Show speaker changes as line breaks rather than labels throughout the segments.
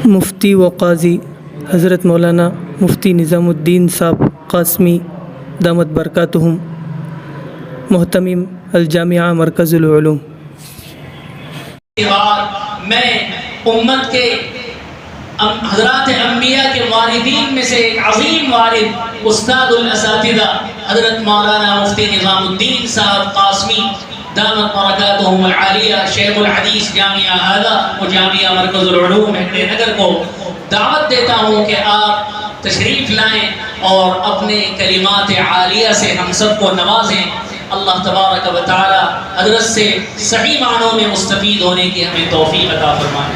مفتی و قاضی حضرت مولانا مفتی نظام الدین صاحب قاسمی دامت برکاتہم، محتمم الجامعہ مرکز العلوم۔
میں امت کے حضرات انبیاء کے والدین میں سے ایک عظیم والد استاد الاساتذہ حضرت مولانا مفتی نظام الدین صاحب قاسمی دامت برکاتہم العالیہ، شیخ الحدیث جامعہ اعلیٰ و جامعہ مرکز العلوم ہنڈے نگر کو دعوت دیتا ہوں کہ آپ تشریف لائیں اور اپنے کلمات عالیہ سے ہم سب کو نوازیں۔ اللہ تبارک و تعالی حضرت سے صحیح معنوں میں مستفید ہونے کی ہمیں توفیق عطا فرمائے۔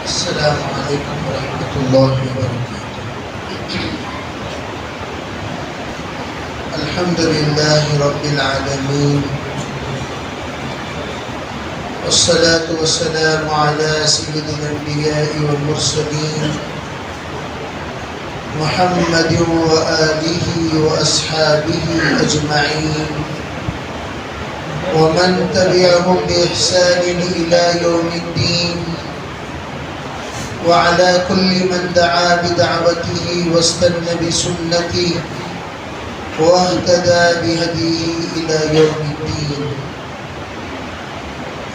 السلام علیکم ورحمۃ اللہ وبرکاتہ۔ الحمد للہ رب العالمین، والصلاة والسلام على سید الانبیاء والمرسلین محمد وآلہ واصحابہ اجمعین ومن تبعهم بإحسان إلى يوم الدین، وعلى كل من دعا بدعوته واستنى بسنته واهتدى بهديه إلى يوم الدين.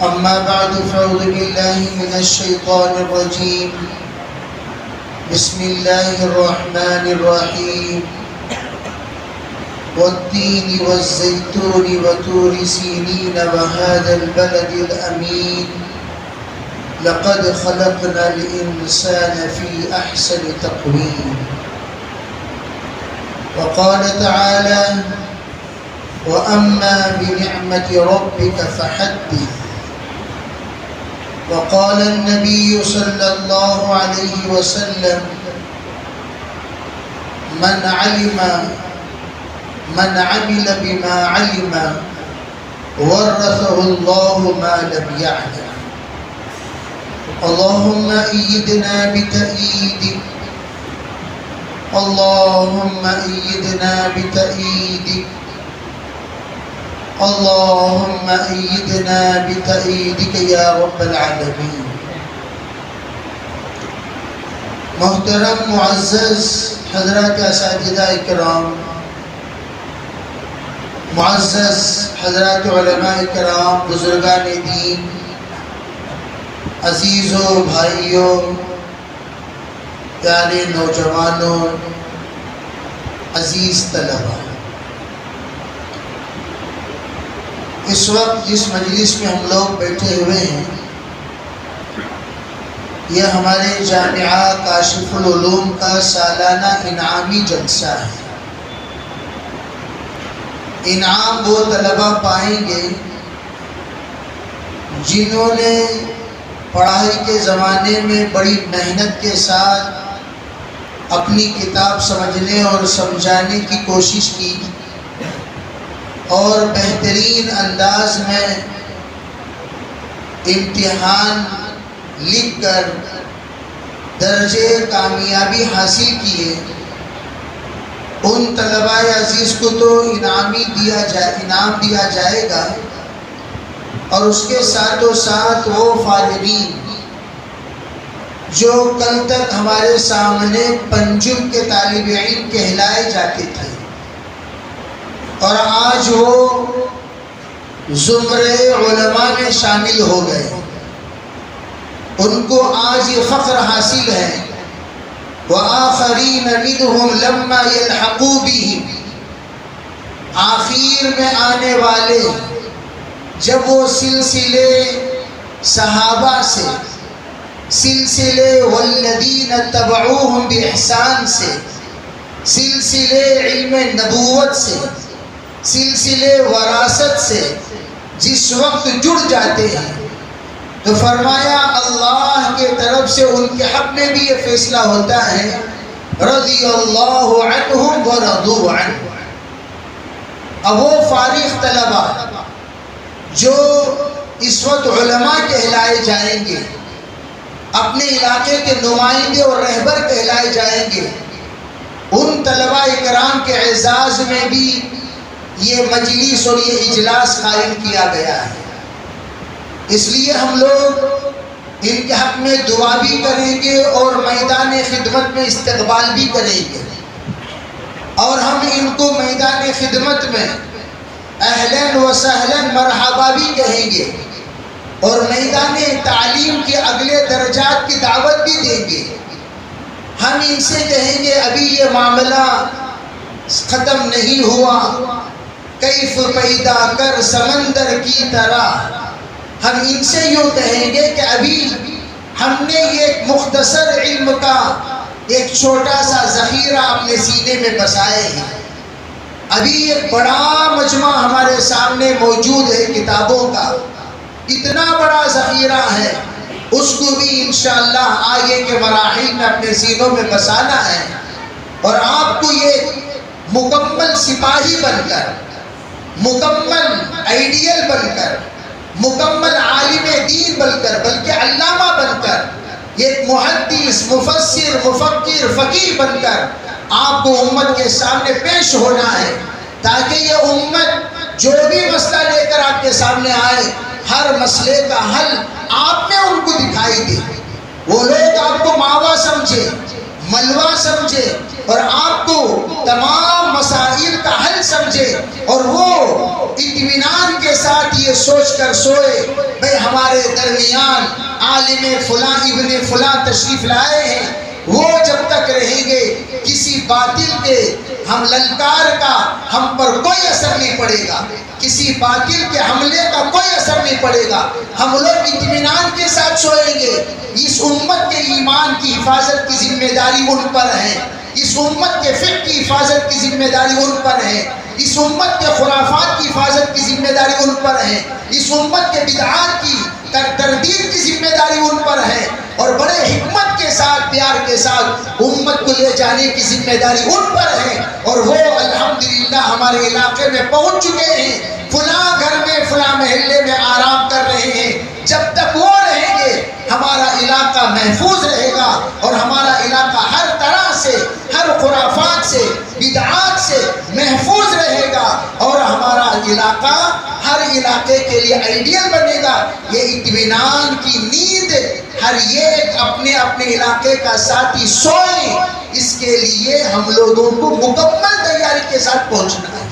أما بعد، فأعوذ بالله من الشيطان الرجيم. بسم الله الرحمن الرحيم. والتين والزيتون وطور سينين وهذا البلد الأمين لقد خلقنا الإنسان في أحسن تقويم. وقال تعالى: وأما بنعمة ربك فحدث. وقال النبي صلى الله عليه وسلم: من عمل بما علم ورثه الله ما لم يعلم. اللهم أيدنا بتأييدك، اللهم أيدنا بتأييدك، اللهم أيدنا بتأييدك يا رب العالمين. محترم معزز حضرات اساتذہ اکرام، معزز حضرات علماء اکرام، بزرگان دین، عزیزوں، بھائیوں، پیارے نوجوانوں، عزیز طلباء، اس وقت جس مجلس میں ہم لوگ بیٹھے ہوئے ہیں یہ ہمارے جامعہ کاشف العلوم کا سالانہ انعامی جلسہ ہے۔ انعام وہ طلباء پائیں گے جنہوں نے پڑھائی کے زمانے میں بڑی محنت کے ساتھ اپنی کتاب سمجھنے اور سمجھانے کی کوشش کی اور بہترین انداز میں امتحان لکھ کر درجے کامیابی حاصل کیے۔ ان طلباء عزیز کو تو انعام دیا جائے گا، اور اس کے ساتھ و ساتھ وہ فارغین جو کل تک ہمارے سامنے پنجم کے طالب علم کہلائے جاتے تھے اور آج وہ زمرے علماء میں شامل ہو گئے، ان کو آج یہ فخر حاصل ہے۔ وآخرین منہم لما یلحقوا بہم، آخر میں آنے والے جب وہ سلسلے صحابہ سے، سلسلے والذین تبعوہم بإحسان سے، سلسلے علم نبوت سے، سلسلے وراثت سے جس وقت جڑ جاتے ہیں تو فرمایا اللہ کے طرف سے ان کے حق میں بھی یہ فیصلہ ہوتا ہے، رضی اللہ عنہم ورضوا عنہ۔ اب وہ فارغ طلباء جو اس وقت علماء کہلائے جائیں گے، اپنے علاقے کے نمائندے اور رہبر کہلائے جائیں گے، ان طلباء کرام کے اعزاز میں بھی یہ مجلس اور یہ اجلاس قائم کیا گیا ہے۔ اس لیے ہم لوگ ان کے حق میں دعا بھی کریں گے اور میدان خدمت میں استقبال بھی کریں گے، اور ہم ان کو میدان خدمت میں اہلاً و سہلاً مرحبا بھی کہیں گے، اور میدان تعلیم کے اگلے درجات کی دعوت بھی دیں گے۔ ہم ان سے کہیں گے ابھی یہ معاملہ ختم نہیں ہوا، کیف پیدا کر سمندر کی طرح۔ ہم ان سے یوں کہیں گے کہ ابھی ہم نے ایک مختصر علم کا ایک چھوٹا سا ذخیرہ اپنے سینے میں بسائے ہیں، ابھی ایک بڑا مجمع ہمارے سامنے موجود ہے کتابوں کا، اتنا بڑا ذخیرہ ہے، اس کو بھی انشاءاللہ آگے کے مراحل میں اپنے سینوں میں بسانا ہے، اور آپ کو یہ مکمل سپاہی بن کر، مکمل آئیڈیل بن کر، مکمل عالم دین بن کر، بلکہ علامہ بن کر، ایک محدث، مفسر، مفکر، فقیہ بن کر آپ کو امت کے سامنے پیش ہونا ہے، تاکہ یہ امت جو بھی مسئلہ لے کر آپ کے سامنے آئے، ہر مسئلے کا حل آپ نے ان کو دکھائی دے، وہ لوگ آپ کو ماوا سمجھے، ملوا سمجھے، اور آپ کو تمام مسائل کا حل سمجھے، اور وہ اطمینان کے ساتھ یہ سوچ کر سوئے بھئی ہمارے درمیان عالم فلاں ابن فلاں تشریف لائے ہیں، وہ جب تک رہیں گے کسی باطل کے ہم للکار کا ہم پر کوئی اثر نہیں پڑے گا، کسی باطل کے حملے کا کوئی اثر نہیں پڑے گا، ہم لوگ اطمینان کے ساتھ سوئیں گے۔ اس امت کے ایمان کی حفاظت کی ذمہ داری ان پر ہے، اس امت کے فقہ کی حفاظت کی ذمہ داری ان پر ہے، اس امت کے خرافات کی حفاظت کی ذمہ داری ان پر ہے، اس امت کے بدعات کی تردید کی ذمہ داری ان پر ہے، اور بڑے حکمت کے ساتھ، پیار کے ساتھ امت کو لے جانے کی ذمہ داری ان پر ہے، اور وہ الحمدللہ ہمارے علاقے میں پہنچ چکے ہیں، فلاں گھر میں فلاں محلے میں آرام کر رہے ہیں۔ جب تک وہ رہیں گے ہمارا علاقہ محفوظ رہے گا، اور ہمارا علاقہ ہر طرح سے، ہر خرافات سے، بدعات سے محفوظ رہے گا، اور ہمارا علاقہ ہر علاقے کے لیے آئیڈیل بنے گا۔ یہ اطمینان کی نیند ہر ایک اپنے اپنے علاقے کا ساتھی سوئے، اس کے لیے ہم لوگوں کو مکمل تیاری کے ساتھ پہنچنا ہے۔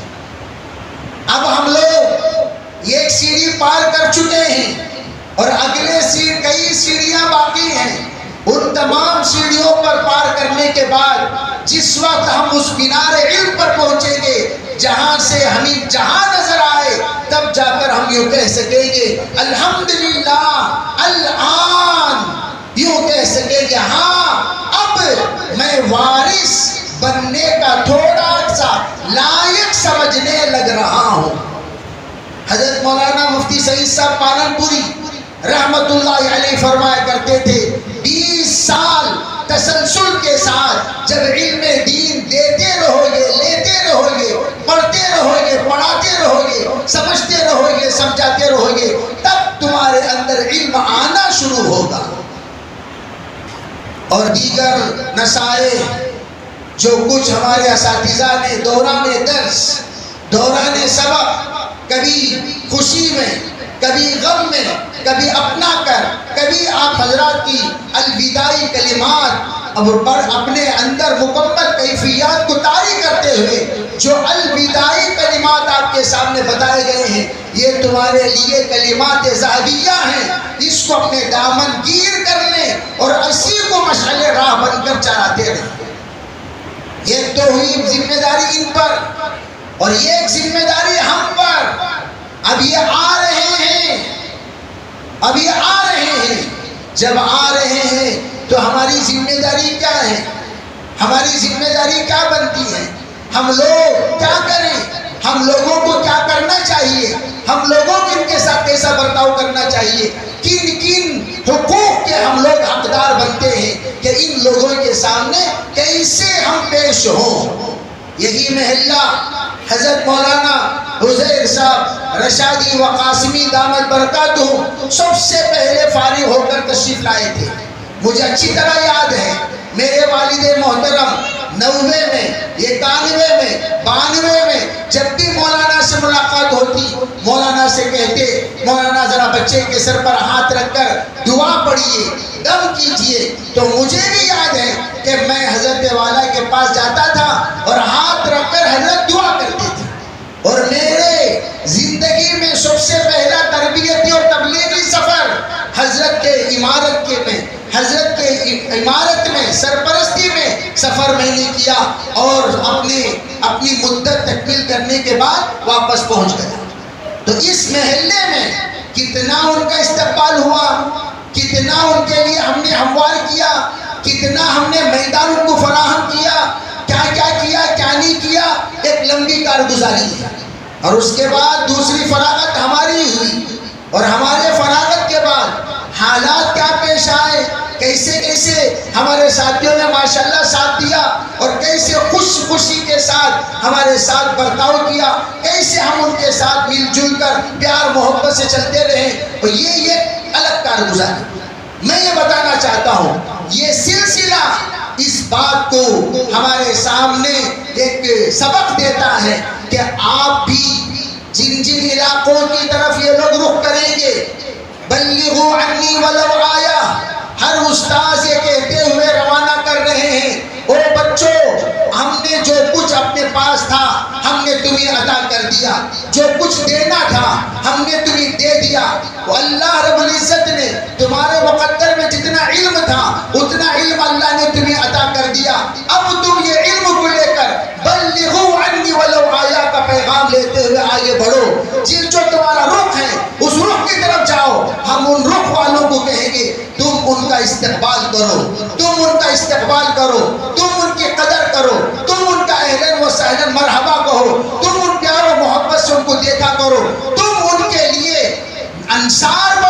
اب ہم لوگ ایک سیڑھی پار کر چکے ہیں، اور اگلے کئی سیڑھیاں باقی ہیں، ان تمام سیڑھیوں پر پار کرنے کے بعد جس وقت ہم اس مینار علم پر پہنچیں گے جہاں سے ہمیں جہاں نظر آئے، تب جا کر ہم یوں کہہ سکیں گے الحمدللہ الآن، یوں کہہ سکیں گے ہاں اب میں وارث بننے کا تھوڑا سا لائق سمجھنے لگ رہا ہوں۔ حضرت مولانا مفتی سعید صاحب پالنپوری رحمت اللہ علیہ فرمایا کرتے تھے 20 سال تسلسل کے ساتھ جب علم دین دیتے رہو گے، لیتے رہو گے، پڑھتے رہو گے، پڑھاتے رہو گے، سمجھتے رہو گے، سمجھاتے رہو گے، تب تمہارے اندر علم آنا شروع ہوگا۔ اور دیگر نصائح جو کچھ ہمارے اساتذہ نے دوران درس، دوران سبق، کبھی خوشی میں، کبھی غم میں، کبھی اپنا کر، کبھی آپ حضرات کی الوداعی کلمات اور اپنے اندر مکمل کیفیات کو طاری کرتے ہوئے جو الوداعی کلمات آپ کے سامنے بتائے گئے ہیں، یہ تمہارے لیے کلمات ذہبیہ ہیں، اس کو اپنے دامن گیر کرنے اور اسی کو مشعل راہ بن کر چلاتے رہیں۔ یہ تو ہوئی ذمہ داری ان پر، اور یہ ایک ذمہ داری ہم پر۔ اب یہ آ رہے ہیں، اب یہ آ رہے ہیں، جب آ رہے ہیں تو ہماری ذمہ داری کیا ہے؟ ہماری ذمہ داری کیا بنتی ہے؟ ہم لوگ کیا کریں؟ ہم لوگوں کو کیا کرنا چاہیے؟ ہم لوگوں کو ان کے ساتھ کیسا برتاؤ کرنا چاہیے؟ کن کن حقوق کے ہم لوگ حقدار بنتے ہیں کہ ان لوگوں کے سامنے کیسے ہم پیش ہوں؟ یہی محلہ حضرت مولانا حزیر صاحب رشادی و قاسمی دامت برکاتہ سب سے پہلے فارغ ہو کر تشریف لائے تھے۔ مجھے اچھی طرح یاد ہے میرے والد محترم 90 میں، 91 میں، 92 میں جب بھی مولانا بات ہوتی مولانا سے کہتے مولانا ذرا بچے کے سر پر ہاتھ رکھ کر دعا پڑھیے، دم کیجئے. تو مجھے بھی یاد ہے کہ میں حضرت والا کے پاس جاتا تھا اور ہاتھ رکھ کر حضرت دعا کرتے تھے. اور میرے زندگی میں سب سے پہلا تربیتی اور تبلیغی سفر حضرت کے عمارت میں سرپرستی میں سفر میں نے کیا اور اپنی مدت تکمیل کرنے کے بعد واپس پہنچ گیا. تو اس محلے میں کتنا ان کا استقبال ہوا، کتنا ان کے لیے ہم نے ہموار کیا، کتنا ہم نے میدان ان کو فراہم کیا، کیا کیا کیا نہیں کیا، ایک لمبی کارگزاری ہے. اور اس کے بعد دوسری فراغت ہماری ہوئی، اور ہمارے فراغت کے بعد حالات کیا پیش آئے، کیسے ہمارے ساتھیوں نے ماشاءاللہ ساتھ دیا اور کیسے خوشی کے ساتھ ہمارے ساتھ برتاؤ کیا، کیسے ہم ان کے ساتھ مل جل کر پیار محبت سے چلتے رہے. اور یہ الگ کارگزاری. میں یہ بتانا چاہتا ہوں، یہ سلسلہ اس بات کو ہمارے سامنے ایک سبق دیتا ہے کہ آپ بھی جن علاقوں کی طرف یہ لوگ رخ کریں گے، بلغوا عنی ولو آیا، ہر استاذ یہ کہتے ہوئے روانہ کر رہے ہیں، او بچوں ہم نے جو کچھ اپنے پاس تھا ہم نے تمہیں عطا کر دیا، جو کچھ دینا تھا ہم نے تمہیں دے دیا. اللہ رب العزت نے تمہارے مقدر میں جتنا علم تھا اتنا علم اللہ نے تمہیں عطا کر دیا. اب تم یہ علم کو لے کر بلغوا عنی ولو آیا کا پیغام لیتے ہوئے آگے بڑھو. جو تمہارا رخ ہے اس رخ کی طرف جاؤ. ہم ان رخ والوں کو کہیں گے تم ان کا استقبال کرو، تم ان کا استقبال کرو، تم ان کی قدر کرو، تم ان کا اہلاً و سہلاً مرحبا کہو، تم ان پیار و محبت سے ان کو دیکھا کرو، تم ان کے لیے انصار بنو،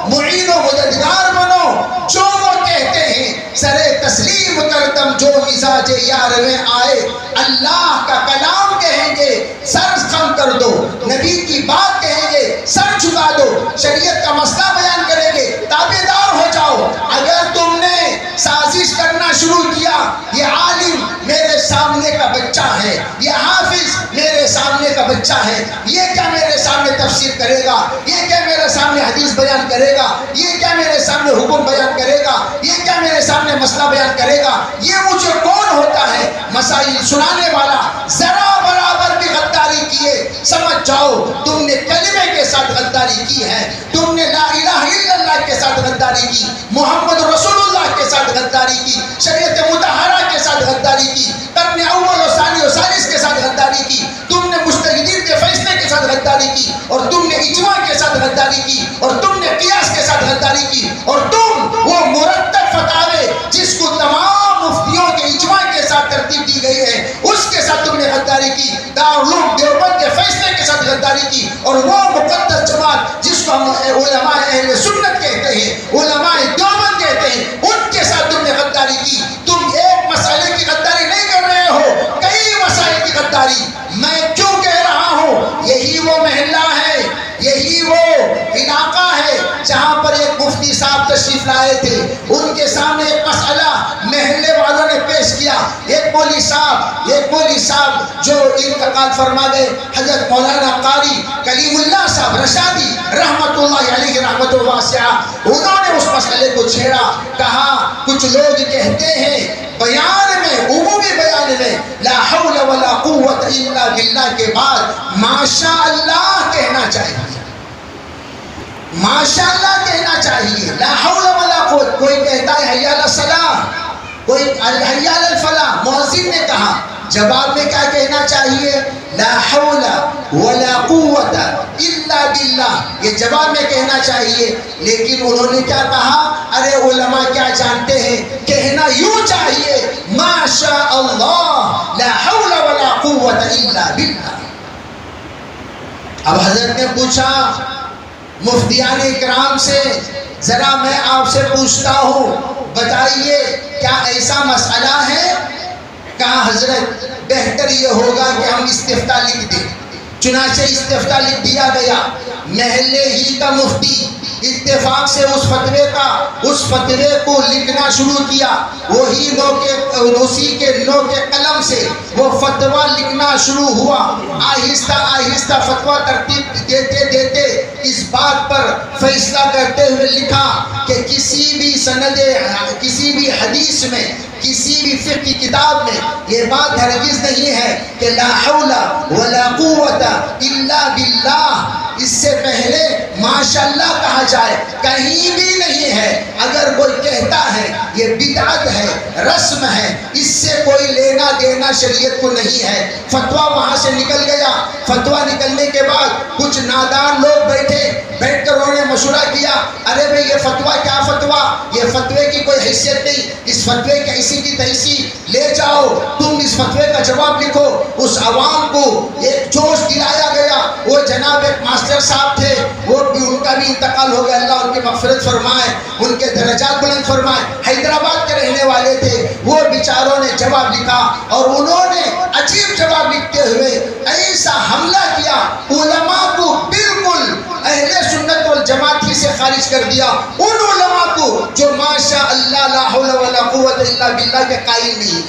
معین و مددگار بنو. جو وہ کہتے ہیں سرے تسلیم کرتم جو مزاج یار میں آئے، اللہ کا کلام کہیں گے سر خم کر دو، نبی کی بات کہیں گے سر جھکا دو، شریعت کا مسئلہ بیان کریں گے تابعدار ہو جاؤ. اگر تم نے سازش کرنا شروع کیا، یہ عالم میرے سامنے کا بچہ ہے، یہ حافظ میرے سامنے کا بچہ ہے، یہ کیا میرے سامنے تفسیر کرے گا، یہ کیا میرے سامنے حدیث بیان کرے گا، یہ کیا میرے سامنے حکم بیان کرے گا، یہ کیا میرے سامنے مسئلہ بیان کرے گا، یہ مجھے کون ہوتا ہے مسائل سنانے والا. ذرا برابر بھی غداری کیے سمجھ جاؤ تم نے کلمے کے ساتھ غداری کی ہے، تم نے لا الہ الا اللہ کے ساتھ غداری کی، محمد رسول اللہ کے ساتھ غداری کی، شریعت مطہرہ کے ساتھ غداری کی، قرن اول و ثانی و ثالث کے ساتھ غداری کی، تم نے مجتہدین کے فیصلے کے ساتھ غداری کی، اور تم نے اجماع کے ساتھ غداری کی، اور تم نے قیاس کے ساتھ غداری کی، اور تم وہ مرتب فتاوے جس کو تمام مفتیوں کے اجماع کے ساتھ ترتیب دی گئی ہے اس کے ساتھ تم نے غداری کی، دارالعلوم دیوبند کے فیصلے کے ساتھ غداری کی، اور وہ مقدس جماعت جس کو ہم علماء اہل سنت کہتے ہیں، علماء دیوبند کہتے ہیں، ان کے ساتھ تم نے غداری کی. تم ایک مسئلے کی غداری نہیں کر رہے ہو، کئی مسائل کی غداری. میں کیوں کہہ رہا ہوں، یہی وہ محلہ ہے، یہی وہ علاقہ ہے جہاں پر ایک مفتی صاحب تشریف لائے تھے. ان کے سامنے ایک مسئلہ محلے والوں نے پیش کیا. ایک مولوی صاحب جو انتقال فرما گئے، حضرت مولانا قاری کلیم اللہ صاحب رشادی رحمت اللہ علیہ رحمت واسعہ، انہوں نے اس مسئلے کو چھیڑا. کہا کچھ لوگ کہتے ہیں بیان میں، عمومی بیان میں لا حول ولا قوت الا باللہ کے بعد ماشاء اللہ کہنا چاہیے، ماشاء اللہ کہنا چاہیے، لا حول ولا قوت. کوئی کہتا ہے حی علی الصلاۃ، کوئی حی علی الفلاح. مؤذن نے کہا جواب میں کیا کہنا چاہیے؟ لا حول ولا قوت الا باللہ، یہ جواب میں کہنا چاہیے. لیکن انہوں نے کیا کہا؟ ارے علماء کیا جانتے ہیں، کہنا یوں چاہیے ما شاء اللہ لا حول ولا قوت الا باللہ. اب حضرت نے پوچھا مفتیان اکرام سے، ذرا میں آپ سے پوچھتا ہوں بتائیے کیا ایسا مسئلہ ہے؟ کہا حضرت بہتر یہ ہوگا کہ ہم استفتاء لکھ دیں. چنانچہ استفتاء لکھ دیا گیا. محلے ہی کا مفتی اتفاق سے اس فتوے کو لکھنا شروع کیا. وہی اسی کے نو کے قلم سے وہ فتویٰ لکھنا شروع ہوا. آہستہ آہستہ فتویٰ ترتیب دیتے دیتے اس بات پر فیصلہ کرتے ہوئے لکھا کہ کسی بھی حدیث میں، کسی بھی فقہ کی کتاب میں یہ بات ہرگز نہیں ہے کہ لا حول ولا قوت الا باللہ، اس سے پہلے ماشاءاللہ کہا جائے، کہیں بھی نہیں ہے. اگر کوئی کہتا ہے یہ بدعت ہے، رسم ہے، اس سے کوئی لینا دینا شریعت کو نہیں ہے. فتویٰ وہاں سے نکل گیا. فتویٰ نکلنے کے بعد کچھ نادان لوگ بیٹھ کر انہوں نے مشورہ کیا، ارے بھئی یہ فتویٰ کیا فتویٰ، یہ فتوے کی کوئی حیثیت نہیں، اس فتوے کی ایسی کی تیسی لے جاؤ، تم اس فتوے کا جواب لکھو. اس عوام کو ایک جوش دلایا گیا. وہ جناب ایک ماسٹر صاحب تھے، وہ بھی ان کا بھی انتقال ہو گیا، اللہ ان کی مغفرت فرمائے، ان کے درجات بلند فرمائے. حیدرآباد کے رہنے والے تھے. وہ بیچاروں نے جواب لکھا اور انہوں نے عجیب جواب لکھتے ہوئے ایسا حملہ کیا، علماء کو بالکل اہل سنت والجماعت ہی سے خارج کر دیا. ان علماء کو جو ماشاء اللہ لا حول ولا قوت الا باللہ کے قائل نہیں ہے.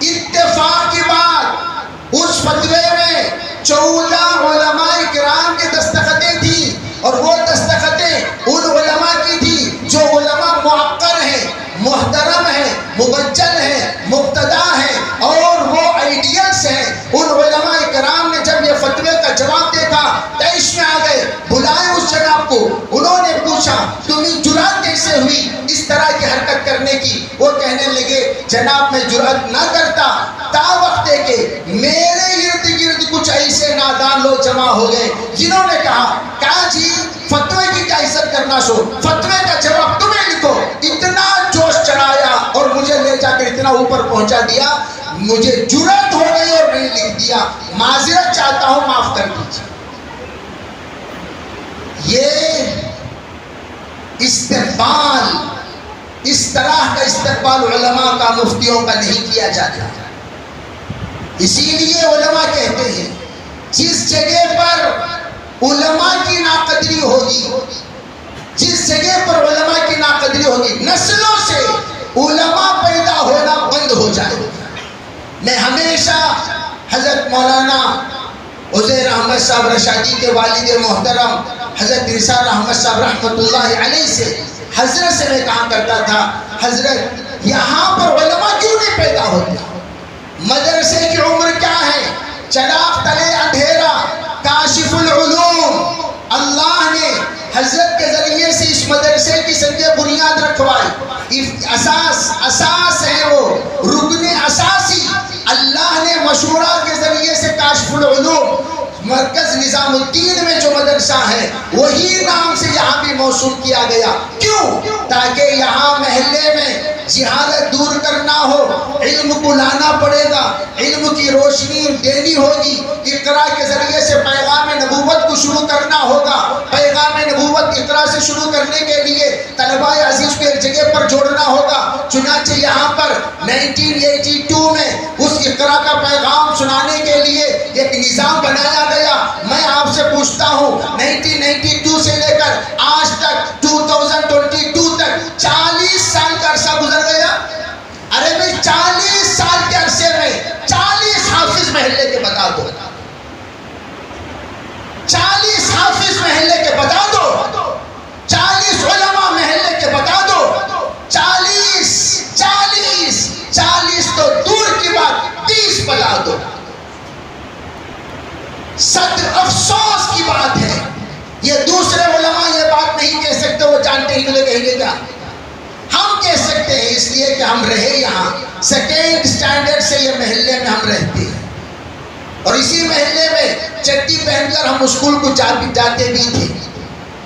اتفاق کی بات، اس فتوے میں 14 علماء کرام کے دستخطیں تھیں، اور وہ دستخطیں ان علماء کی تھی جو علماء معقر ہیں، محترم ہیں، مبجل ہیں، مقتدا ہیں، اور وہ آئیڈیلس ہیں. ان علماء کرام نے جب یہ فتوے کا جواب دیکھا تیش میں آ گئے. بلائے اس جناب کو. انہوں نے پوچھا تمہیں جرأت کیسے ہوئی اس طرح کی حرکت کرنے کی؟ وہ کہنے لگے جناب میں جرأت نہ کرتا تا وقت ہے کہ میرے ارد گرد کچھ ایسے نادان لوگ جمع ہو گئے جنہوں نے کہا جی فتوے کی کیا عزت کرنا سو، فتوے کا جواب تمہیں لکھو. اتنا جوش چڑھایا اور مجھے لے جا کر اتنا اوپر پہنچا دیا، مجھے جرأت ہو گئی اور میں نے لکھ دیا. معذرت چاہتا ہوں، معاف کر دیجیے. یہ استقبال، اس طرح کا استقبال علماء کا، مفتیوں کا نہیں کیا جاتا. اسی لیے علماء کہتے ہیں جس جگہ پر علماء کی ناقدری ہوگی، جس جگہ پر علماء کی ناقدری ہوگی، نسلوں سے علماء پیدا ہونا بند ہو جائے. میں ہمیشہ حضرت مولانا عزیر احمد صاحب رشادی کے والد محترم حضرت رسال احمد صاحب رحمۃ اللہ علیہ سے، حضرت سے میں کہا کرتا تھا، حضرت یہاں پر علماء کیوں نہیں پیدا ہوتے؟ مدرسے کی عمر کیا ہے؟ چراغ تلے اندھیرا، کاشف العلوم. اللہ نے حضرت کے ذریعے سے اس مدرسے کی سنگ بنیاد رکھوائی. اساس ہے وہ رکن اساسی. اللہ نے مشورہ کے ذریعے سے کاشف العلوم مرکز نظام الدین میں جو مدرسہ ہے وہی نام سے یہاں بھی موصول کیا گیا. کیوں؟ تاکہ یہاں محلے میں جہالت دور کرنا ہو، علم کو لانا پڑے گا، علم کی روشنی دینی ہوگی. اقرا کے ذریعے سے پیغام نبوت کو شروع کرنا ہوگا. پیغام نبوت اقرا سے شروع کرنے کے لیے طلباء عزیز کو ایک جگہ پر جوڑنا ہوگا. چنانچہ یہاں پر 1982 میں اس اقرا کا پیغام سنانے کے لیے ایک نظام بنایا گیا. میں آپ سے پوچھتا ہوں 1992 سے لے کر آج تک 2022 تک 40 سال کا عرصہ گزر گیا. ارے بھائی 40 سال کے عرصے میں 40 حافظ محلے کے بتا دو، 40 حافظ محلے کے بتا دو، 40 علماء محلے کے بتا دو. 40 تو دور کی بات 20 بتا دو. صدر افسوس کی بات ہے، یہ دوسرے علماء یہ بات نہیں کہہ سکتے، وہ جانتے ہی نہیں کہیں گے کیا. ہم کہہ سکتے ہیں اس لیے کہ ہم رہے یہاں. سیکنڈ سٹینڈرڈ سے یہ محلے میں ہم رہتے ہیں، اور اسی محلے میں چٹی پہن کر ہم اسکول کو جاتے بھی تھے،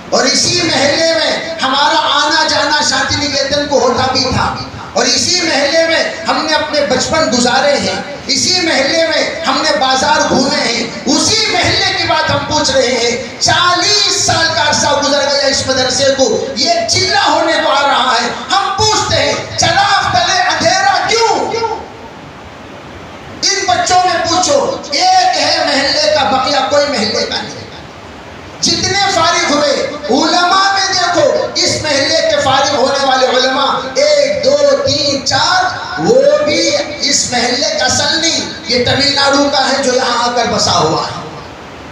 اور اسی محلے میں ہمارا آنا جانا شانتی نکیتن کو ہوتا بھی تھا، اور اسی محلے میں ہم نے اپنے بچپن گزارے ہیں، اسی محلے میں ہم نے بازار گھومے ہیں. اسی محلے کی بات ہم پوچھ رہے ہیں. 40 سال کا عرصہ گزر گیا اس مدرسے کو، یہ چلا ہونے کو آ رہا ہے. ہم پوچھتے ہیں چراغ تلے اندھیرا کیوں؟ ان بچوں میں پوچھو، ایک ہے محلے کا، بقیہ کوئی محلے کا نہیں. جتنے سے فارغ ہوئے. علماء میں دیکھو اس محلے کے فارغ ہونے والے علماء 1 2 3 4 وہ بھی اس محلے کا اصل نہیں. یہ تمل ناڈو کا ہے جو یہاں آ کر بسا ہوا ہے.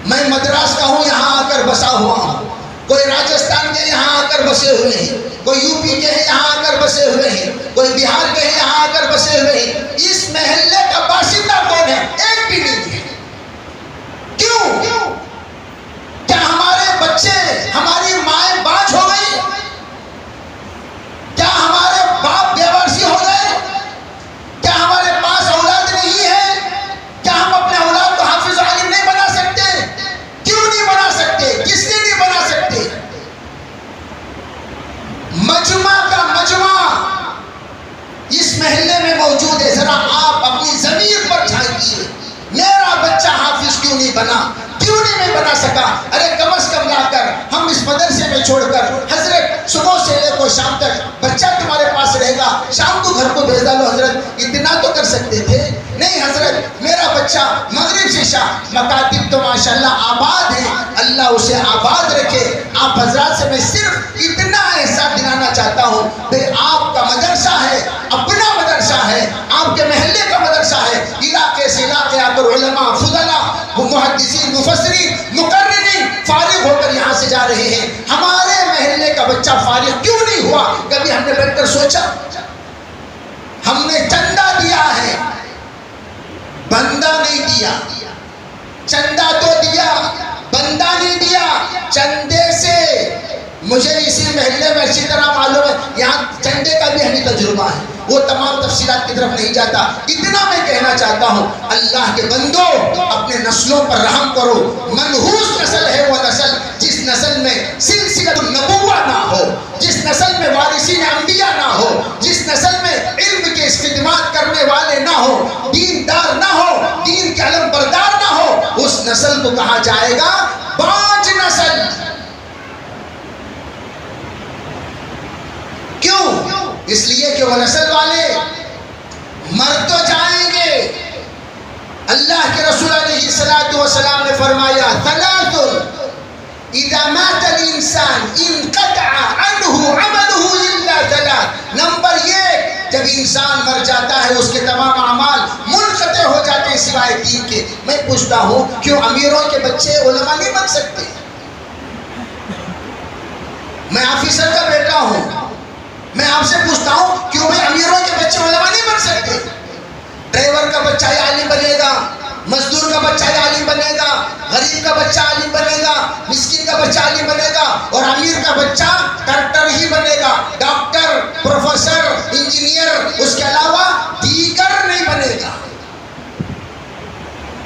میں مدراس کا ہوں, یہاں آ کر بسا ہوا ہوں. کوئی راجستھان کے یہاں آ کر بسے ہوئے ہیں, کوئی یو پی کے ہیں یہاں آ کر بسے ہوئے ہیں, کوئی بہار کے ہیں یہاں آ کر بسے ہوئے ہیں. اس محلے کا باشندہ کون ہے؟ ایک بھی نہیں ہے. کیوں؟ کیا ہمارے بچے, ہماری مائیں باج ہو گئی؟ کیا ہمارے باپ بیوارسی ہو گئے؟ کیا ہمارے پاس اولاد نہیں ہے؟ کیا ہم اپنے اولاد کو حافظ عالم نہیں بنا سکتے؟ کیوں نہیں بنا سکتے؟ کس لیے نہیں بنا سکتے؟ مجمع کا مجمع اس محلے میں موجود ہے. ذرا آپ اپنی ضمیر پر جھانکیے, میرا بچہ حافظ کیوں نہیں بنا, کیوں نہیں میں بنا سکا؟ ارے کم از کم لا کر ہم اس مدرسے میں چھوڑ کر حضرت صبح سے لے کر شام تک بچہ تمہارے پاس رہے گا, شام کو گھر کو بھیج ڈالو. حضرت اتنا تو کر سکتے تھے. نہیں حضرت, میرا بچہ مغرب سے شام, مکاتب تو ماشاءاللہ آباد ہیں, اللہ اسے آباد رکھے. آپ حضرات سے میں صرف اتنا احساس دلانا چاہتا ہوں کہ آپ کا مدرسہ ہے, اپنا مدرسہ ہے, آپ کے محلے کا مدرسہ ہے. علاقے سے علاقے آ کر علماء, فضلاء, محدثین, مفسرین, مقررین فارغ ہو کر یہاں سے جا رہے ہیں. ہمارے محلے کا بچہ فارغ کیوں نہیں ہوا؟ کبھی ہم نے بیٹھ کر سوچا؟ ہم نے چندہ دیا ہے, بندہ نہیں دیا. چندہ تو دیا, بندہ نہیں دیا. چندے سے مجھے اسی محلے میں اچھی طرح معلوم ہے, یہاں چندے کا بھی ہمیں تجربہ ہے, وہ تمام تفصیلات کی طرف نہیں جاتا. اتنا میں کہنا چاہتا ہوں, اللہ کے بندو اپنے نسلوں پر رحم کرو. منحوس نسل ہے وہ نسل جس نسل میں سلسلہ النبوہ نہ ہو, جس نسل میں وارثین انبیاء نہ ہو, جس نسل میں علم کے استخدامات کرنے والے نہ ہو, دیندار نہ ہو, دین کے علم بردار نہ ہو. اس نسل کو کہا جائے گا باج نسل. کیوں؟ اس لیے کہ وہ نسل والے مر تو جائیں گے. اللہ کے رسول علیہ الصلوۃ والسلام نے فرمایا ثلاث اذا مات الانسان انقطع عنه عمله الا ثلاث. نمبر 1, جب انسان مر جاتا ہے اس کے تمام اعمال منقطع ہو جاتے ہیں سوائے 3 کے. میں پوچھتا ہوں کیوں امیروں کے بچے علماء نہیں بن سکتے؟ میں آفیسر کا بیٹا ہوں, میں آپ سے پوچھتا ہوں کیوں بھائی امیروں کے بچے علماء نہیں بن سکتے؟ ڈرائیور کا بچہ ہی عالم بنے گا, مزدور کا بچہ ہی عالم بنے گا, غریب کا بچہ عالم بنے گا, مسکین کا بچہ عالم بنے گا, اور امیر کا بچہ ڈاکٹر ہی بنے گا. ڈاکٹر, پروفیسر, انجینئر, اس کے علاوہ دیگر نہیں بنے گا.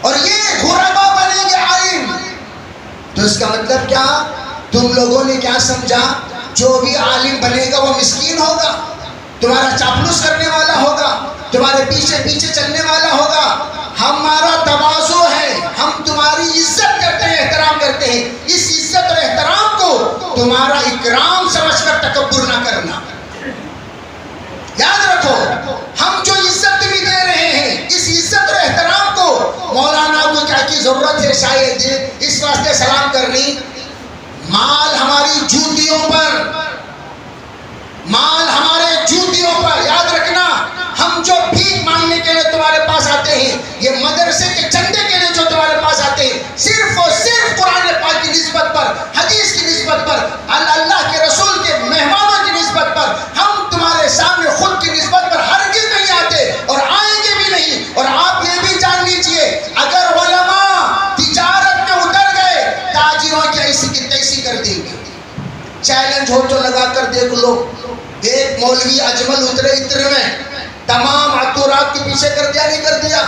اور یہ غربا بنے گے عالم. تو اس کا مطلب کیا؟ تم لوگوں نے کیا سمجھا؟ جو بھی عالم بنے گا وہ مسکین ہوگا, تمہارا چاپلوس کرنے والا ہوگا, تمہارے پیچھے پیچھے چلنے والا ہوگا. ہمارا تواضع ہے, ہم تمہاری عزت کرتے ہیں, احترام کرتے ہیں. اس عزت اور احترام کو تمہارا اکرام سمجھ کر تکبر نہ کرنا. یاد رکھو, ہم جو عزت بھی دے رہے ہیں اس عزت اور احترام کو مولانا کو کیا کی ضرورت ہے شاید اس واسطے سلام کرنی. مال ہماری جوتیوں پر, مال ہمارے جوتیوں پر. یاد رکھنا, ہم جو بھیک مانگنے کے لیے تمہارے پاس آتے ہیں, یہ مدرسے کے چندے کے لیے جو تمہارے پاس آتے ہیں, صرف اور صرف قرآن پاک کی نسبت پر, حدیث کی نسبت پر, اللہ کے رسول کے مہمانوں کی نسبت پر, ہم تمہارے سامنے خود کی نسبت پر ہرگز نہیں آتے اور آئیں گے بھی نہیں. اور آپ یہ بھی جان لیجئے, اگر علماء تجارت میں اتر گئے, تاجروں کی ایسی کی تیسی کر دیں گے. چیلنج ہو تو لگا کر دیکھ لو, ایک مولوی اجمل اترے عطر میں, تمام عطورات کے پیچھے کر دیا نہیں کر دیا؟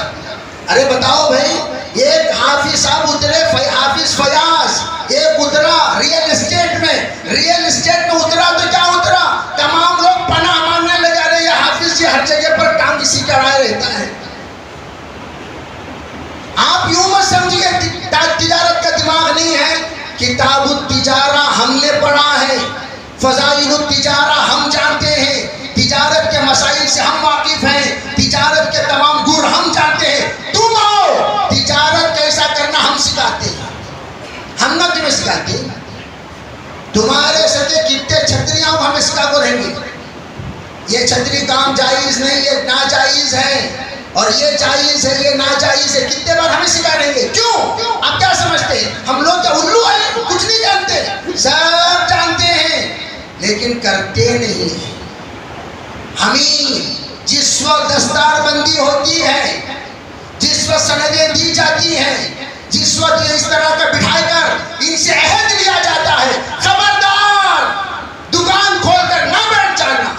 ارے بتاؤ بھائی, ایک حافظ صاحب اترے, حافظ فیاض, ایک اترا ریئل اسٹیٹ میں, ریئل اسٹیٹ میں اترا تو کیا اترا, تمام لوگ پناہ ماننے لگا رہے, یہ حافظ جی ہر جگہ پر کام کسی کا رائے رہتا ہے. آپ یوں مت سمجھیے تجارت کا دماغ نہیں ہے. کتاب التجارہ ہم نے پڑھا ہے, فضائل التجارہ ہم جانتے ہیں, تجارت کے مسائل سے ہم واقف ہیں, تجارت کے تمام گور ہم جانتے ہیں. تم آؤ, تجارت کیسا کرنا ہم سکھاتے ہیں, ہم نہ تمہیں سکھاتے. تمہارے ساتھ کتنے چھتریاں ہم اس کا کو رہیں گے. یہ چھتری کام جائز نہیں، یہ ناجائز ہے، اور یہ جائز ہے، یہ ناجائز ہے. کتنے بار ہمیں سکھا رہیں گے؟ کیوں؟ آپ کیا سمجھتے ہیں ہم لوگ کیا الو ہیں؟ کچھ نہیں جانتے، سب جانتے ہیں لیکن کرتے نہیں. ہمیں جس وقت دستار بندی ہوتی ہے، جس وقت سندیں دی جاتی ہیں، جس وقت اس طرح کا بٹھا کر ان سے عہد لیا جاتا ہے، خبردار دکان کھول کر نہ بیٹھ جانا،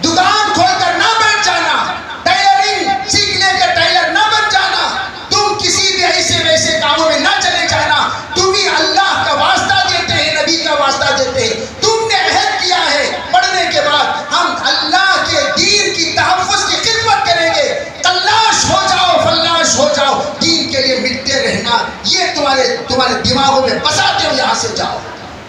دکان کھول کر نہ بیٹھ جانا، ٹیلرنگ سیکھ لے کر ٹیلر نہ بن جانا، تم کسی بھی ایسے ویسے کاموں میں نہ چلے جانا. تمہیں اللہ کا واسطہ دیتے ہیں، نبی کا واسطہ دیتے ہیں. تم نے عہد کیا ہے پڑھنے کے بعد ہم اللہ کے دین کی تحفظ کی خدمت کریں گے. تلاش ہو جاؤ، فلاش ہو جاؤ، دین کے لیے مٹتے رہنا، یہ تمہارے دماغوں میں بساتے ہو یہاں سے جاؤ.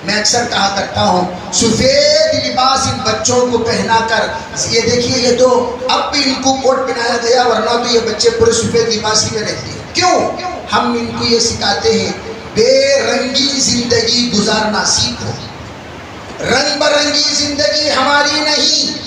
میں اکثر کہا کرتا ہوں سفید لباس ان بچوں کو پہنا کر، یہ دیکھیے یہ تو اب بھی ان کو کوٹ پہنایا گیا، ورنہ تو یہ بچے پورے سفید لباس ہی میں رہتے ہیں. کیوں؟ ہم ان کو یہ سکھاتے ہیں بے رنگی زندگی گزارنا سیکھو. رنگ برنگی زندگی ہماری نہیں،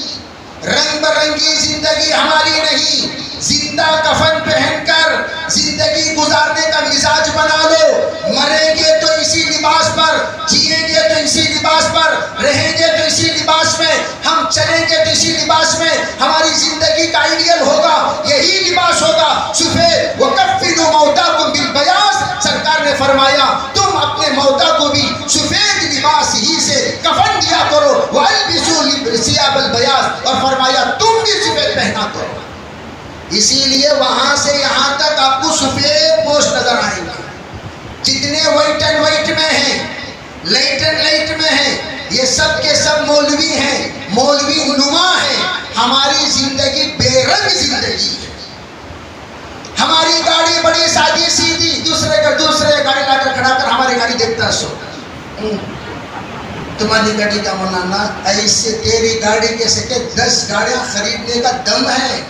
رنگ برنگی زندگی ہماری نہیں. زندہ کفن پہن کر زندگی گزارنے کا مزاج بنا لو. مریں گے تو اسی لباس پر، جیئیں گے تو اسی لباس پر، رہیں گے تو اسی لباس میں، ہم چلیں گے تو اسی لباس میں. ہماری زندگی کا آئیڈیل ہوگا یہی لباس ہوگا سفید. وَكَفِّنُوا مَوْتَاكُمْ بِالْبَيَاضِ، سرکار نے فرمایا تم اپنے موتا کو بھی سفید لباس ہی سے کفن دیا کرو. وَأَلْبِسُوا ثِيَابَ الْبَيَاضِ، اور فرمایا تم بھی سفید پہنا کرو. اسی لیے وہاں سے یہاں تک آپ کو سفید پوش نظر آئیں گے. جتنے وائٹ اینڈ وائٹ میں ہیں، لائٹ اینڈ لائٹ میں ہیں، یہ سب کے سب مولوی ہیں، مولوی نما ہیں. ہماری زندگی بے رنگ زندگی ہے. ہماری گاڑی بڑی سادی سیدھی، دوسرے گاڑی لا کر کھڑا کر ہماری گاڑی دیکھتا سو. تمہاری گاڑی کا مولانا ایسے تیری گاڑی کے سکے 10 گاڑیاں خریدنے کا دم ہے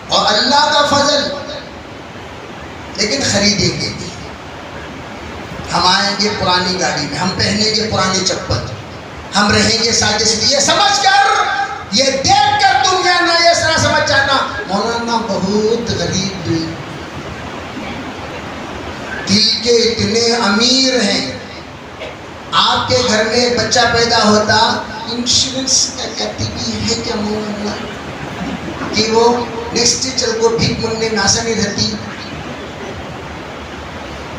اور اللہ کا فضل، لیکن خریدیں گے بھی. ہم آئیں گے پرانی گاڑی میں، ہم پہنیں گے پرانی چپل، ہم رہیں گے سادے سیدھے. یہ سمجھ کر، یہ دیکھ کر تم جانا، یہ سرا سمجھ جانا مولانا بہت غریب دل کے اتنے امیر ہیں. آپ کے گھر میں ایک بچہ پیدا ہوتا، انشورنس کا کتبی ہے کیا مولانا کہ وہ نیکسٹ چل کو بھیک مانگنے میں آسانی رہتی؟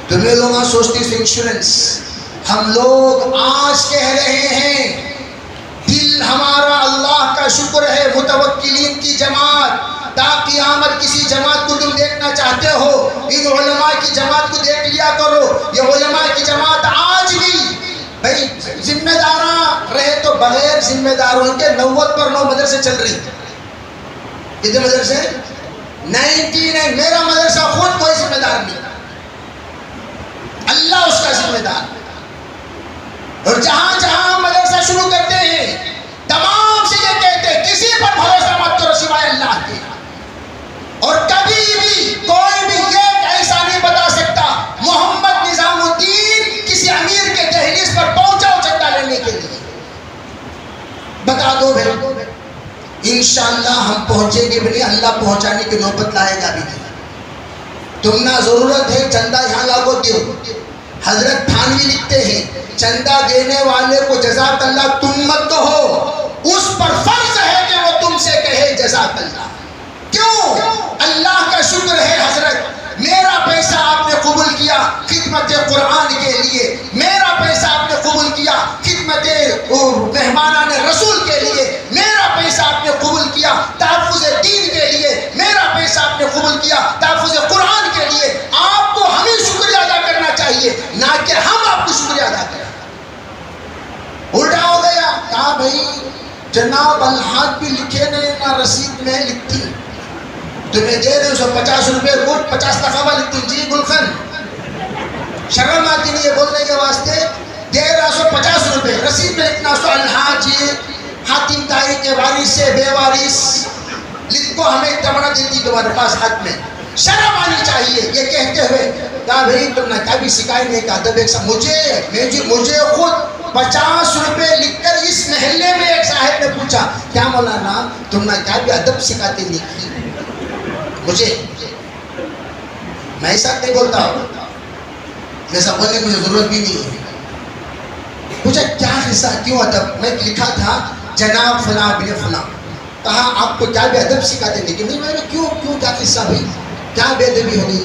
تمہیں لوگ سوچتے ہیں انشورنس. ہم لوگ آج کہہ رہے ہیں دل ہمارا اللہ کا شکر ہے، متوکلین کی جماعت. تا قیامت کسی جماعت کو تم دیکھنا چاہتے ہو، ان علماء کی جماعت کو دیکھ لیا کرو. یہ علماء کی جماعت آج بھی بھائی ذمہ داراں رہے تو بغیر ذمہ داروں کے 90 مدرسے چل رہی. کتنے مدرسے؟ 99. میرا مدرسہ خود کوئی ذمہ دار نہیں، اللہ اس کا ذمہ دار. اور جہاں جہاں مدرسہ شروع کرتے ہیں تمام سے یہ کہتے ہیں کسی پر بھروسہ مت کرو سوائے اللہ کے. اور کبھی بھی کوئی بھی یہ ایسا نہیں بتا سکتا محمد نظام الدین کسی امیر کے دہلیز پر پہنچا ہو چندہ لینے کے لیے. بتا دو بھائی، انشاءاللہ ہم پہنچیں گے بھی نہیں، اللہ پہنچانے کی نوبت لائے گا بھی نہیں. تم نہ ضرورت ہے چندہ یہاں لاگو دیو. حضرت تھانوی لکھتے ہیں چندہ دینے والے کو جزاک اللہ تم مت کہو، اس پر فرض ہے کہ وہ تم سے کہے جزاک اللہ. کیوں؟ اللہ کا شکر ہے حضرت، میرا پیسہ آپ نے قبول کیا خدمت قرآن کے لیے، میرا پیسہ آپ نے قبول کیا خدمت مہمانان رسول کے لیے، میرا پیسہ آپ نے قبول کیا تحفظ دین کے لیے، میرا پیسہ آپ نے قبول کیا تحفظ قرآن کے لیے. آپ کو ہمیں شکریہ ادا کرنا چاہیے، نہ کہ ہم آپ کو شکریہ ادا کریں. الٹا ہو گیا. کہا بھائی جناب الحاج بھی لکھے نہیں نہ رسید میں لکھتی، تمہیں دے رہے 150 روپے کوٹ 50 لفافہ لکھتی. جی گلخن شرم آتی نہیں ہے بولنے کے واسطے. دے رہا 150 روپے، رسید میں لکھنا سو الحاج حاتم طائی کے وارث سے بے وارث لکھ کو ہمیں اتنا بڑا دیتی تمہارے پاس ہاتھ میں. شرم آنی چاہیے. چاہیے یہ کہتے ہوئے کہا بھائی تم نے کبھی سکھائی نہیں کہ ادب ایک مجھے خود 50 روپے لکھ کر اس محلے میں ایک صاحب نے پوچھا کیا مولانا تم نے کیا بھی ادب سکھاتے نہیں مجھے میں ایسا نہیں بولتا ہوں ایسا بولنے کی مجھے ضرورت بھی نہیں ہے پوچھا کیا قصہ کیوں ادب میں لکھا تھا جناب فلاں بن فلاں کہا آپ کو کیا بھی ادب سکھاتے نہیں نہیں میں نے کیوں کیا قصہ بھائی کیا بے ادبی ہوگی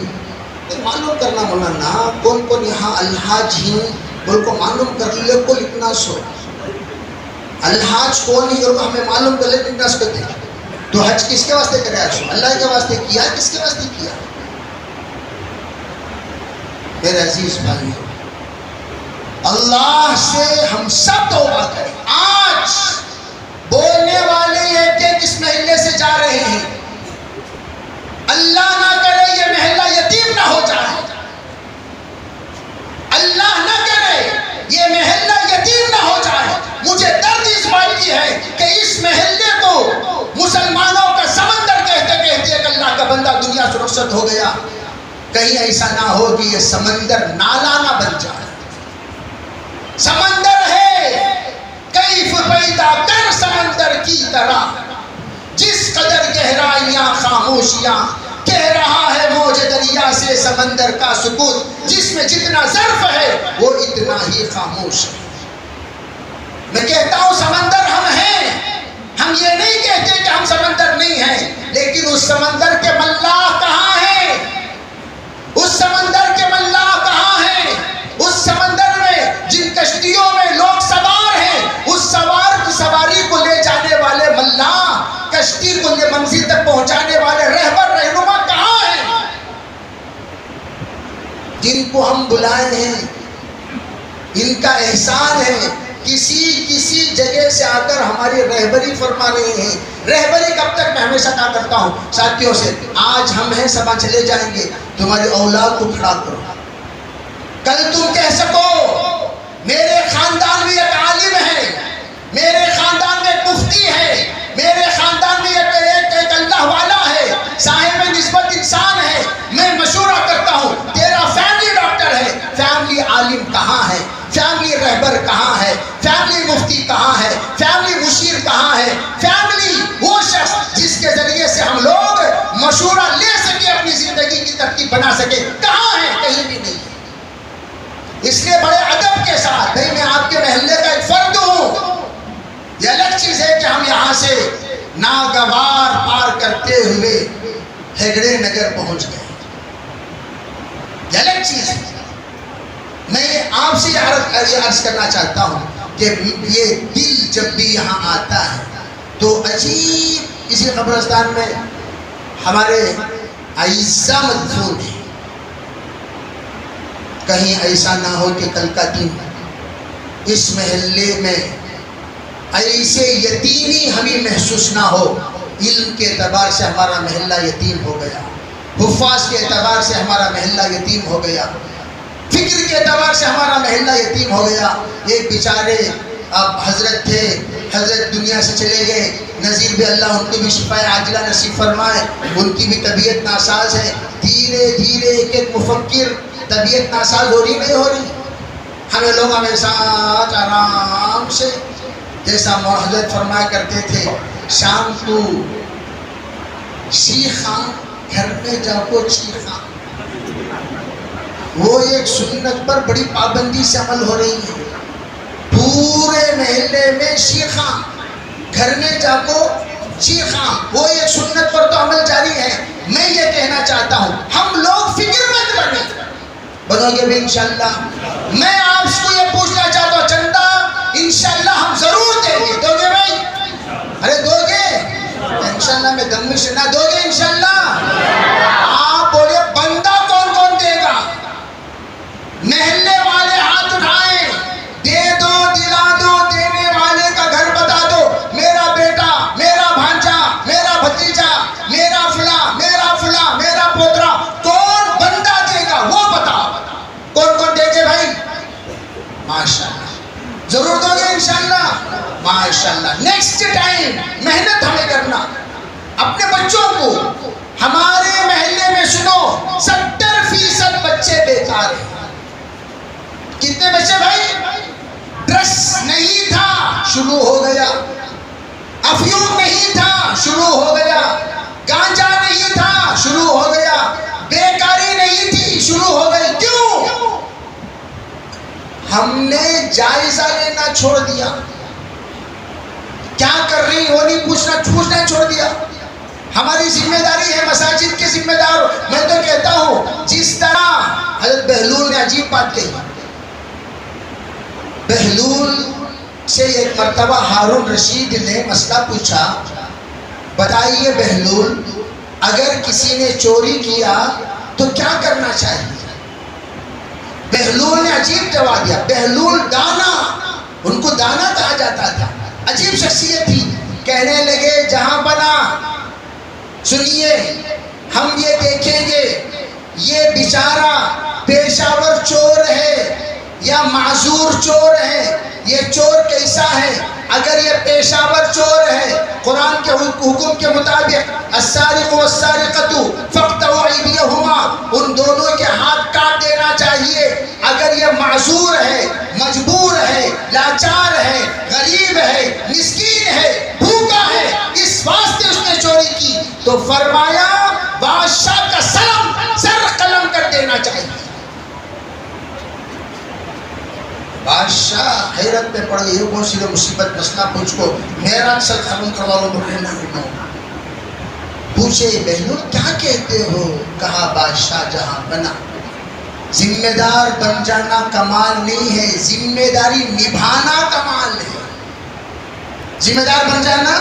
معلوم کرنا مولانا کون کون یہاں الحاج ہیں بول کو معلوم کر لے کو اتنا سو الحاج کون ہی اور ہمیں معلوم کر لے اتنا سو دے تو حج کس کے واسطے کرے آج اللہ کے واسطے کیا کس کے واسطے کیا میرے عزیز بھائی اللہ سے ہم سب توبہ کریں آج بولنے والے ایک ایک اس محلے سے جا رہے ہیں اللہ نہ کرے یہ محلہ یتیم نہ ہو جائے اللہ نہ کرے یہ محلہ یتیم نہ ہو جائے مجھے درد اس بات کی ہے کہ اس محلے کو مسلمانوں کا سمندر کہتے کہتے ایک اللہ کا بندہ دنیا سے رخصت ہو گیا کہیں ایسا نہ ہو کہ یہ سمندر نالا نہ بن جائے سمندر ہے کیف پیدا کر سمندر کی طرح جس قدر گہرائیاں خاموشیاں کہہ رہا ہے موج دریا سے سمندر کا سکوت جس میں جتنا ظرف ہے وہ اتنا ہی خاموش ہے میں کہتا ہوں سمندر ہم ہیں ہم یہ نہیں کہتے کہ ہم سمندر نہیں ہیں لیکن اس سمندر کے ملاح کہاں ہیں اس سمندر کے ملاح کہاں ہیں اس سمندر میں جن کشتیوں میں لوگ سوار ہیں اس سوار کی سواری کو لے جانے والے ملاح کشتی کو لے منزل تک پہنچانے والے رہبر رہنما کہاں ہیں جن کو ہم بلائے ہیں ان کا احسان ہے کسی جگہ سے آ کر ہماری رہبری فرما رہے ہیں رہبری کب تک میں ہمیشہ کہا کرتا ہوں ساتھیوں سے آج ہم ہیں سبا چلے جائیں گے تمہاری اولاد کو کھڑا کرو کل تم کہہ سکو میرے خاندان میں ایک عالم ہے میرے خاندان میں ایک مفتی ہے میرے خاندان میں ایک اللہ والا ہے صاحب نسبت انسان ہے میں مشورہ کرتا ہوں تیرا فیملی ڈاکٹر ہے فیملی عالم کہاں ہے فیملی رہبر کہاں ہے فیملی مفتی کہاں ہے فیملی مشیر کہاں ہے فیملی وہ شخص جس کے ذریعے سے ہم لوگ مشورہ لے سکے اپنی زندگی کی ترتیب بنا سکے کہاں ہے کہیں بھی نہیں اس لیے بڑے ادب کے ساتھ بھائی میں آپ کے محلے کا ایک فرد ہوں یہ الگ چیز ہے کہ ہم یہاں سے ناگوار پار کرتے ہوئے ہیگڑے نگر پہنچ گئے یہ الگ چیز ہے میں آپ سے یہ عرض کرنا چاہتا ہوں کہ یہ دل جب بھی یہاں آتا ہے تو عجیب اسی قبرستان میں ہمارے اعزا مدفون ہیں کہیں ایسا نہ ہو کہ کل کا دن اس محلے میں ایسے یتیمی ہمیں محسوس نہ ہو علم کے اعتبار سے ہمارا محلہ یتیم ہو گیا حفاظ کے اعتبار سے ہمارا محلہ یتیم ہو گیا فکر کے اعتبار سے ہمارا محلہ یتیم ہو گیا ایک بیچارے اب حضرت تھے حضرت دنیا سے چلے گئے نذیر بھی اللہ ان کو بھی شفاء عاجلہ نصیب فرمائے ان کی بھی طبیعت ناساز ہے دھیرے دھیرے ایک ایک مفکر طبیعت ناساز ہو رہی نہیں ہو رہی ہمیں لوگ ہمیشہ آرام سے جیسا حضرت فرمایا کرتے تھے شام کو شیخاں گھر میں جا کو چیخاں وہ ایک سنت پر بڑی پابندی سے عمل ہو رہی ہے پورے محلے میں شیخاں گھر میں جا کو چیخاں وہ ایک سنت پر تو عمل جاری ہے میں یہ کہنا چاہتا ہوں ہم لوگ فکر مند بنے بنو گے بھی انشاءاللہ میں آپ کو یہ پوچھنا چاہتا ہوں چندہ انشاءاللہ ہم ضرور دیں گے دو گے بھائی ارے دو گے انشاءاللہ میں دم سے نہ دو گے انشاءاللہ آپ بولے بندہ کون کون دے گا محلے والے ہاتھ اٹھائیں دے دو دلا دو دینے والے کا گھر بتا دو میرا بیٹا میرا بھانجا میرا بھتیجا میرا فلاں میرا پوترا کون بندہ دے گا وہ بتاؤ کون کون دے گے بھائی ماشاءاللہ ضرور دو گے انشاءاللہ ماشاءاللہ نیکسٹ ٹائم محنت ہمیں کرنا اپنے بچوں کو ہمارے محلے میں سنو سب کتنے بچے بھائی؟ ڈرس نہیں تھا، شروع ہو گیا. افیون نہیں تھا، شروع ہو گیا. گانجا نہیں تھا، شروع ہو گیا. بیکاری نہیں تھی، شروع ہو گئی. کیوں؟ ہم نے جائزہ لینا چھوڑ دیا. کیا کر رہی وہ نہیں پوچھنا چھوڑ دیا. ہماری ذمہ داری ہے، مساجد کے ذمہ دار. میں تو کہتا ہوں جس طرح حضرت بہلول نے عجیب بات کہی. بہلول سے ایک مرتبہ ہارون رشید نے مسئلہ پوچھا، بتائیے بہلول، اگر کسی نے چوری کیا تو کیا کرنا چاہیے؟ بہلول نے عجیب جواب دیا. بہلول دانا، ان کو دانا کہا جاتا تھا، عجیب شخصیت تھی. کہنے لگے جہاں بنا سنیے، ہم یہ دیکھیں گے یہ بیچارہ پیشہ ور چور ہے یا معذور چور ہے، یہ چور کیسا ہے. اگر یہ پیشہ ور چور ہے، قرآن کے حکم کے مطابق السارق والسارقۃ فاقطعوا ایدیہما، ان دونوں کے ہاتھ کاٹ دینا چاہیے. اگر یہ معذور ہے، مجبور ہے، لاچار ہے، غریب ہے، مسکین ہے، بھوکا ہے، اس واسطے اس نے چوری کی، تو فرمایا بادشاہ کا سر قلم کر دینا چاہیے. بادشاہ حیرت میں پڑ گئی، کون سی مصیبت مسئلہ پوچھ کو میرا سر قلم کروا لو تو کہنا پوچھے بہلول کیا کہتے ہو؟ کہا بادشاہ جہاں بنا، ذمہ دار بن جانا کمال نہیں ہے، ذمہ داری نبھانا کمال ہے. ذمہ دار بن جانا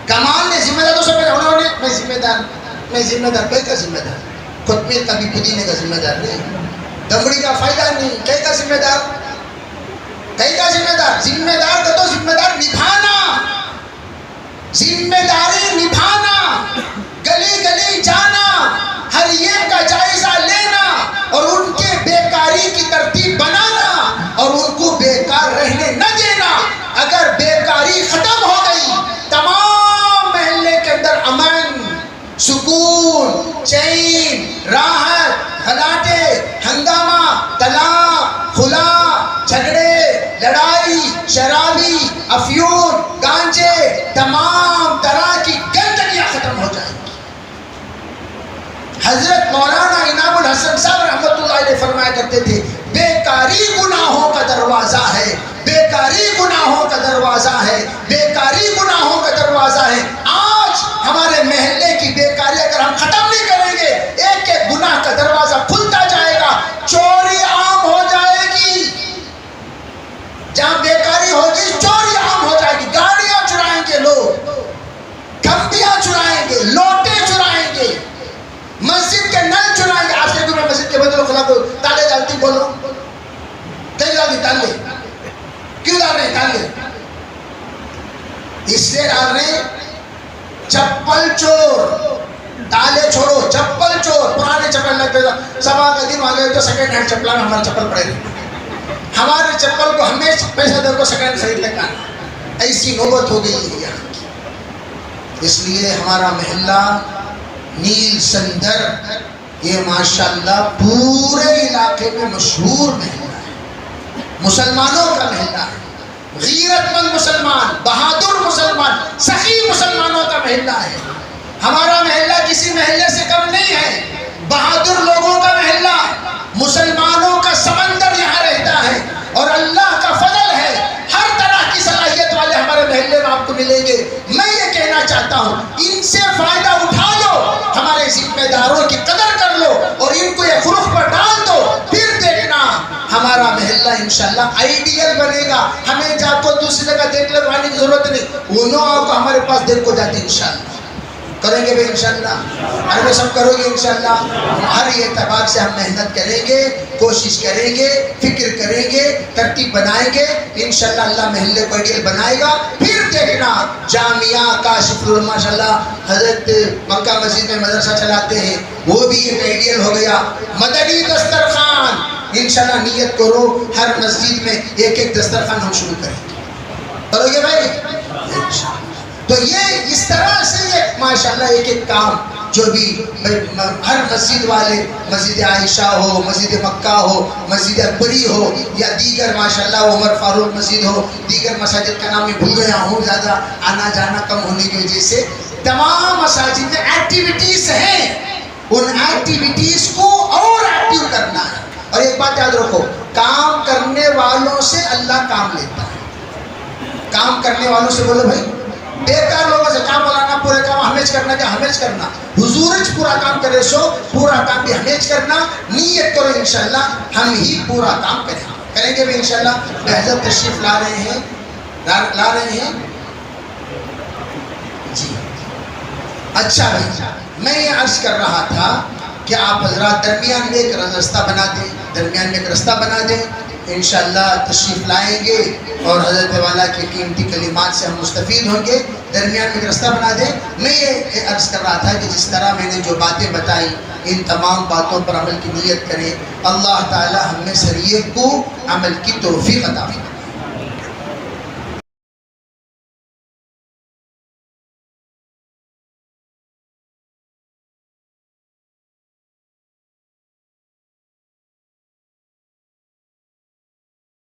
کمال ہے. ذمہ دار تو سب انہوں نے میں ذمہ دار کہیں کا ذمہ دار، خطمیر کا بھی پودینے کا ذمہ دار نہیں، دمڑی کا فائدہ نہیں، کہیں کا ذمہ دار، کہیں کا ذمہ دار. ذمہ دار کا تو ذمہ دار نبھانا، ذمہ داری نبھانا، گلی گلی جانا، ہر ایک کا جائزہ لینا اور ان کے بیکاری کی ترتیب بنانا اور ان کو بیکار رہنے نہ دینا. اگر بیکاری ختم ہو گئی، تمام محلے کے اندر امن، سکون، چین، راحت، گھلاٹے، ہنگامہ، طلاق، خلا، جھگڑے، لڑائی، شرابی، افیون، گانجے، تمام طرح کی گندگیاں ختم ہو جائیں گی. حضرت مولانا انعام الحسن صاحب رحمۃ اللہ علیہ فرمایا کرتے تھے بیکاری گناہوں کا دروازہ ہے، بیکاری گناہوں کا دروازہ ہے، بیکاری گناہوں کا دروازہ ہے. آج ہمارے محلے کی بیکاری اگر ہم ختم نہیں کریں گے، ایک ایک گناہ کا دروازہ کھلتا جائے گا. چوری عام ہو جائے گی، جہاں بیکاری ہوگی چوری عام ہو جائے گی. گاڑیاں چرائیں گے لوگ، کھمبیاں چرائیں گے، لوٹے چرائیں گے، مسجد کے نل چرائیں گے. آج کے دن میں مسجد کے بندوں خلا کو تالے ڈالتی، بولو کہیں ڈالتی تالے، کیوں ڈال رہے ہیں تالے؟ اس لیے ڈال رہے ہیں چپل چور. تالے چھوڑو، چپل چور. پرانے چپل لگتے سبا کا دن آ گئے تو سیکنڈ ہینڈ چپل میں ہمارے چپل پڑے رہے، ہمارے چپل کو ہمیں پیسہ دے کو سیکنڈ خرید لے گا. ایسی نوبت ہو گئی ہے یہاں کی. اس لیے ہمارا محلہ نیل سندر یہ ماشاءاللہ پورے علاقے میں مشہور محلہ ہے، مسلمانوں کا محلہ ہے. غیرت مند مسلمان، بہادر مسلمان، سخی مسلمانوں کا محلہ ہے. ہمارا محلہ کسی محلے سے کم نہیں ہے، بہادر لوگوں کا محلہ، مسلمانوں کا سمندر یہاں رہتا ہے. اور اللہ کا فضل ہے، ہر طرح کی صلاحیت والے ہمارے محلے میں آپ کو ملیں گے. میں یہ کہنا چاہتا ہوں ان سے فائدہ اٹھا لو، ہمارے ذمہ داروں کی قدر کر لو اور ان کو یہ فروخت پر ڈال دو، پھر دیکھنا ہمارا محلہ انشاءاللہ آئیڈیل بنے گا. ہمیں جا کو دوسری جگہ دیکھ لگوانے کی ضرورت نہیں، انہوں آپ کو ہمارے پاس دیکھ کو جاتے انشاءاللہ. کریں گے بھائی انشاءاللہ، ہر سب کرو گے انشاءاللہ. ہر اعتبار سے ہم محنت کریں گے، کوشش کریں گے، فکر کریں گے، ترتیب بنائیں گے انشاءاللہ. اللہ محلے کو آئیڈیل بنائے گا. پھر دیکھنا جامعہ کاشف ماشاءاللہ حضرت مکہ مسجد میں مدرسہ چلاتے ہیں، وہ بھی ایک آئیڈیل ہو گیا. مدنی دسترخوان انشاءاللہ نیت کرو، ہر مسجد میں ایک ایک دسترخوان ہم شروع کریں گے. کرو گے بھائی انشاءاللہ. تو یہ اس طرح سے یہ ماشاءاللہ ایک ایک کام جو بھی ہر مسجد والے، مسجد عائشہ ہو، مسجد مکہ ہو، مسجد اکبری ہو، یا دیگر ماشاءاللہ عمر فاروق مسجد ہو، دیگر مساجد کا نام میں بھول گیا ہوں زیادہ آنا جانا کم ہونے کی وجہ سے، تمام مساجد میں ایکٹیویٹیز ہیں، ان ایکٹیویٹیز کو اور ایکٹیو کرنا ہے۔ اور ایک بات یاد رکھو، کام کرنے والوں سے اللہ کام لیتا ہے۔ کام کرنے والوں سے بولو بھائی، بیکار لوگوں سے کام بولانا، پورے کام ہمیش کرنا، کیا ہمیش کرنا، حضورج پورا کام کرے سو پورا کام بھی ہمیش کرنا، نیت کرو انشاءاللہ ہم ہی پورا کام کریں گے بھی انشاءاللہ۔ بہزت تشریف لا رہے ہیں جی۔ اچھا بھائی، میں یہ عرض کر رہا تھا کہ آپ حضرات درمیان میں ایک رستہ بنا دیں، انشاءاللہ تشریف لائیں گے اور حضرت والا کے قیمتی کلمات سے ہم مستفید ہوں گے۔ درمیان میں ایک رستہ بنا دیں۔ میں یہ عرض کر رہا تھا کہ جس طرح میں نے جو باتیں بتائی، ان تمام باتوں پر عمل کی نیت کریں، اللہ تعالی ہم میں سب کو عمل کی توفیق عطا فرمائے۔